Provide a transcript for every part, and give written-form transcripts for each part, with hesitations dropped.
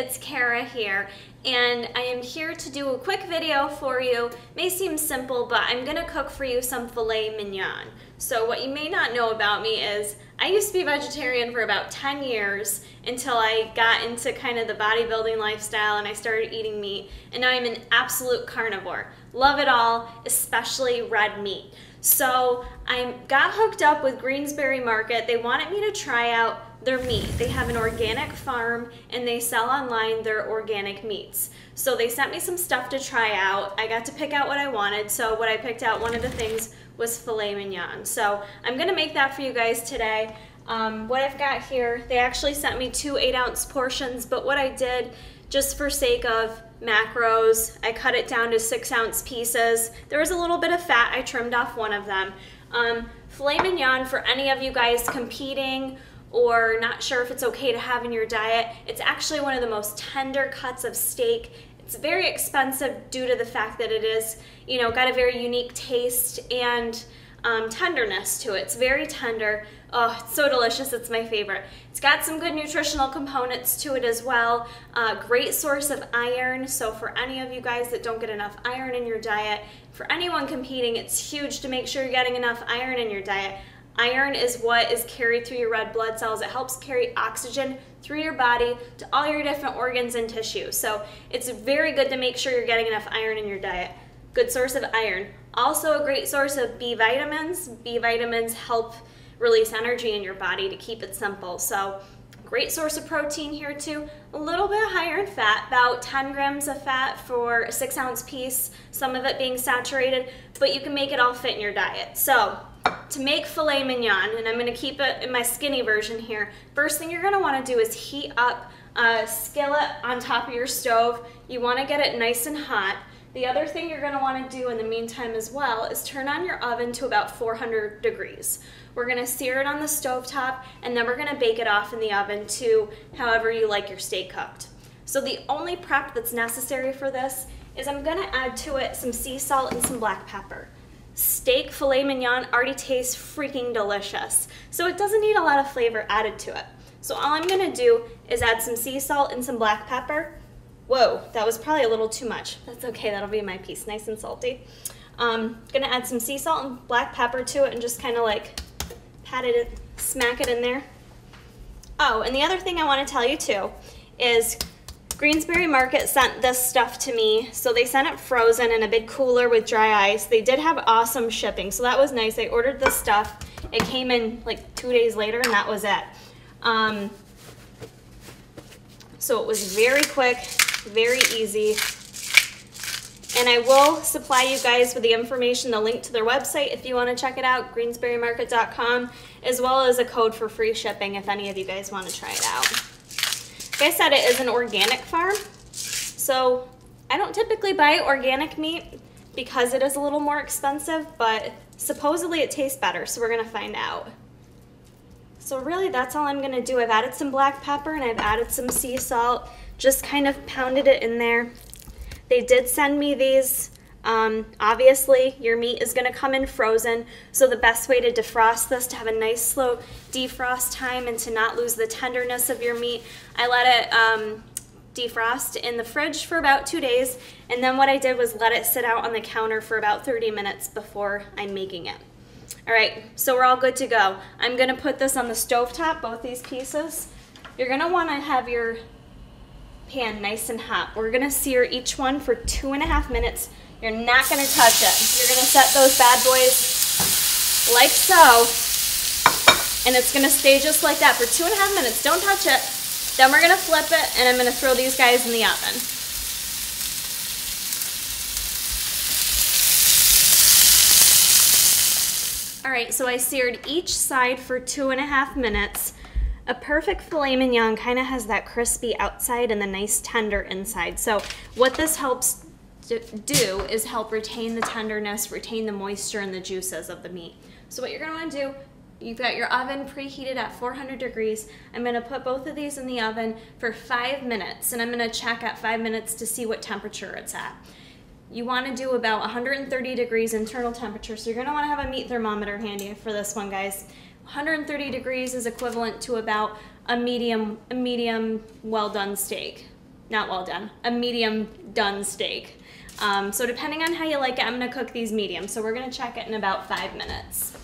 it's Kara here, and I am here to do a quick video for you. It may seem simple, but I'm gonna cook for you some filet mignon. So what you may not know about me is I used to be vegetarian for about 10 years until I got into kind of the bodybuilding lifestyle and I started eating meat, and now I'm an absolute carnivore. Love it all, especially red meat. So I got hooked up with Greensbury Market. They wanted me to try out their meat. They have an organic farm and they sell online their organic meats. So they sent me some stuff to try out. I got to pick out what I wanted. So what I picked out, one of the things was filet mignon. So I'm gonna make that for you guys today. What I've got here, they actually sent me 2 8-ounce portions, but what I did, just for sake of macros, I cut it down to 6-ounce pieces. There was a little bit of fat, I trimmed off one of them. Filet mignon, for any of you guys competing or not sure if it's okay to have in your diet, it's actually one of the most tender cuts of steak. It's very expensive due to the fact that it is, you know, got a very unique taste and tenderness to it. It's very tender. Oh, it's so delicious. It's my favorite. It's got some good nutritional components to it as well. Great source of iron. So for any of you guys that don't get enough iron in your diet, for anyone competing, it's huge to make sure you're getting enough iron in your diet. Iron is what is carried through your red blood cells. It helps carry oxygen through your body to all your different organs and tissues. So it's very good to make sure you're getting enough iron in your diet. Good source of iron. Also a great source of B vitamins. B vitamins help release energy in your body, to keep it simple. So great source of protein here too. A little bit higher in fat, about 10 grams of fat for a 6-ounce piece, some of it being saturated, but you can make it all fit in your diet. So to make filet mignon, and I'm gonna keep it in my skinny version here, first thing you're gonna wanna do is heat up a skillet on top of your stove. You wanna get it nice and hot. The other thing you're gonna wanna do in the meantime as well is turn on your oven to about 400 degrees. We're gonna sear it on the stovetop, and then we're gonna bake it off in the oven to however you like your steak cooked. So the only prep that's necessary for this is I'm gonna add to it some sea salt and some black pepper. Steak filet mignon already tastes freaking delicious, so it doesn't need a lot of flavor added to it. So all I'm gonna do is add some sea salt and some black pepper. Whoa, that was probably a little too much. That's okay, that'll be my piece, nice and salty. Gonna add some sea salt and black pepper to it and just kind of like pat it, smack it in there. Oh, and the other thing I want to tell you too is Greensbury Market sent this stuff to me. So they sent it frozen in a big cooler with dry ice. They did have awesome shipping, so that was nice. I ordered this stuff. It came in like 2 days later, and that was it. So it was very quick, very easy. And I will supply you guys with the information, the link to their website if you want to check it out, greensburymarket.com, as well as a code for free shipping if any of you guys want to try it out. Like I said, it is an organic farm, so I don't typically buy organic meat because it is a little more expensive, but supposedly it tastes better, so we're gonna find out. So really that's all I'm gonna do. I've added some black pepper and I've added some sea salt, just kind of pounded it in there. They did send me these. Obviously, your meat is going to come in frozen, so the best way to defrost this, to have a nice slow defrost time and to not lose the tenderness of your meat, I let it defrost in the fridge for about 2 days, and then what I did was let it sit out on the counter for about 30 minutes before I'm making it. Alright, so we're all good to go. I'm going to put this on the stovetop, both these pieces. You're going to want to have your pan nice and hot. We're gonna sear each one for 2.5 minutes. You're not gonna touch it. You're gonna set those bad boys like so, and it's gonna stay just like that for 2.5 minutes. Don't touch it. Then we're gonna flip it, and I'm gonna throw these guys in the oven. All right, so I seared each side for 2.5 minutes. A perfect filet mignon kind of has that crispy outside and the nice tender inside. So what this helps do is help retain the tenderness, retain the moisture and the juices of the meat. So what you're going to want to do, you've got your oven preheated at 400 degrees. I'm going to put both of these in the oven for 5 minutes, and I'm going to check at 5 minutes to see what temperature it's at. You want to do about 130 degrees internal temperature, so you're going to want to have a meat thermometer handy for this one, guys. 130 degrees is equivalent to about a medium well done steak. not well done, a medium done steak. So depending on how you like it, I'm gonna cook these medium. So we're gonna check it in about 5 minutes.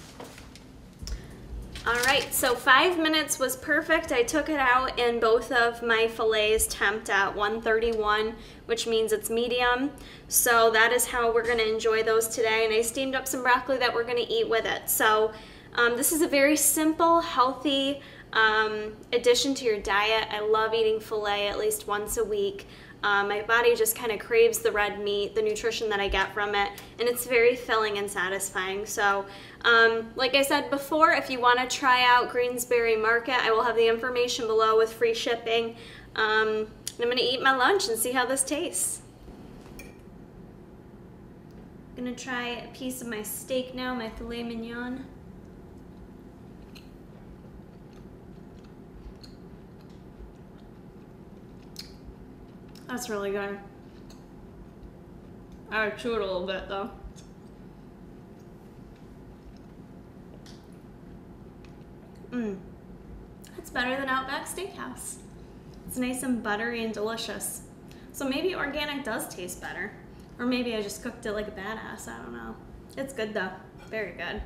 All right, so 5 minutes was perfect. I took it out and both of my fillets temped at 131, which means it's medium. So that is how we're gonna enjoy those today. And I steamed up some broccoli that we're gonna eat with it. So this is a very simple, healthy addition to your diet. I love eating filet at least once a week. My body just kind of craves the red meat, the nutrition that I get from it, and it's very filling and satisfying. So like I said before, if you want to try out Greensbury Market, I will have the information below with free shipping. I'm going to eat my lunch and see how this tastes. I'm going to try a piece of my steak now, my filet mignon. That's really good. I would chew it a little bit though. It's better than Outback Steakhouse. It's nice and buttery and delicious. So maybe organic does taste better. Or maybe I just cooked it like a badass, I don't know. It's good though, very good.